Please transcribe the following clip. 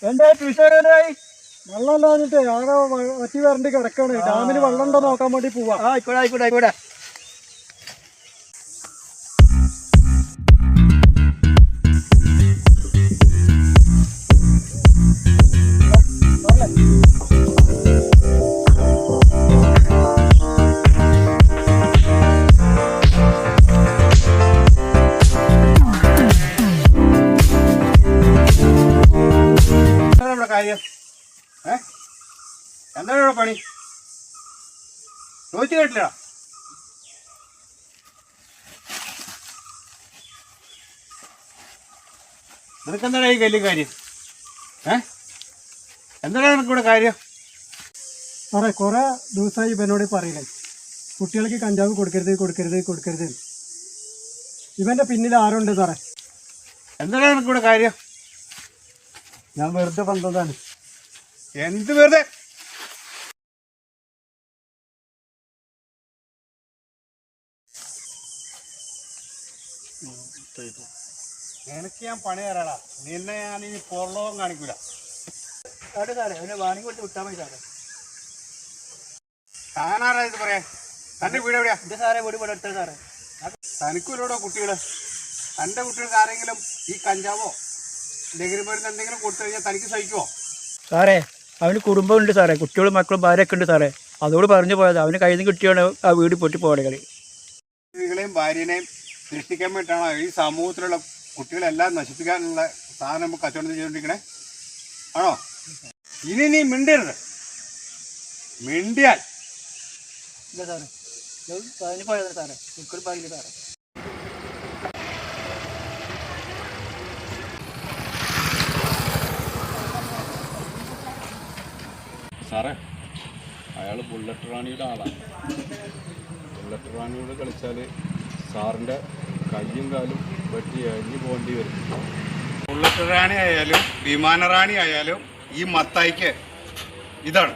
എന്താ ട്യൂഷനായി വെള്ളം ഇല്ലാഞ്ഞിട്ട് ആകെ വറ്റി വരണ്ടി കിടക്കാണ്. ഡാമിന് വെള്ളം ഉണ്ടോ നോക്കാൻ വേണ്ടി പോവാ. ആയിക്കോട്ടെ ആയിക്കോട്ടെ ആയിക്കോട്ടെ. കാര്യം എന്താണ് ഇവിടെ പണി? ചോദിച്ചു കേട്ടില്ല. നിനക്കെന്താണ് ഈ വലിയ കാര്യം? എന്താണ് നിനക്കിവിടെ കാര്യം? സാറേ കുറെ ദിവസമായി ഇവനോട് പറയില്ലേ കുട്ടികൾക്ക് കഞ്ചാവ് കൊടുക്കരുത് കൊടുക്കരുത് കൊടുക്കരുത്. ഇവന്റെ പിന്നിൽ ആരുണ്ട് സാറേ? എന്താണ് നിനക്കിവിടെ കാര്യം? ഞാൻ വെറുതെ വന്നതാണ്. എന്ത് വെറുതെ? എനിക്ക് ഞാൻ പണി തരാടാ. നിന്നെ ഞാൻ ഇനി പൊള്ളവും കാണിക്കൂല. സാറേ അവനെ വാണി കൊടുത്ത് വിട്ടാൽ മതി സാറേ. താനാരാ ഇത് പറയാ? തൻ്റെ വീട് എവിടെയാ? എന്റെ സാറേ വീട് ഇവിടെ എടുത്തത് സാറേ. തനിക്കൂലോടോ കുട്ടികൾ? തൻ്റെ കുട്ടികൾക്ക് ആരെങ്കിലും ഈ കഞ്ചാവോ ലഹരി മരുന്ന് എന്തെങ്കിലും കൊടുത്തു കഴിഞ്ഞാൽ തനിക്ക് സഹിക്കുമോ? സാറേ അവന് കുടുംബമുണ്ട് സാറേ, കുട്ടികളും മക്കളും ഭാര്യയൊക്കെ ഉണ്ട് സാറേ. അതോട് പറഞ്ഞു പോയത് അവന് കയ്യിൽ നിന്ന് കിട്ടിയാണ് ആ വീട് പൊട്ടി പോകണ കളി. സ്ത്രീകളെയും ഭാര്യനെയും രക്ഷിക്കാൻ വേണ്ടിയിട്ടാണോ ഈ സമൂഹത്തിലുള്ള കുട്ടികളെല്ലാം നശിപ്പിക്കാനുള്ള സാധനം നമുക്ക് കച്ചവടം ചെയ്തുകൊണ്ടിരിക്കണേ? ആണോ? ഇനി നീ മിണ്ടരുത്. മിണ്ടിയാൽ ഇല്ല സാറേ, അതിന് പോയതാണ് സാറേ. എനിക്കൊരു ഭാഗ്യമില്ല സാറേ. സാറേ അയാൾ ബുള്ളറ്റ് റാണിയുടെ ആളാണ്. ബുള്ളറ്റ് റാണിയോട് കളിച്ചാൽ സാറിൻ്റെ കയ്യും കാലും വെട്ടി എഴിഞ്ഞു പോകേണ്ടി വരും. ബുള്ളറ്റ് റാണി ആയാലും വിമാനറാണി ആയാലും ഈ മത്തായിക്ക് ഇതാണ്.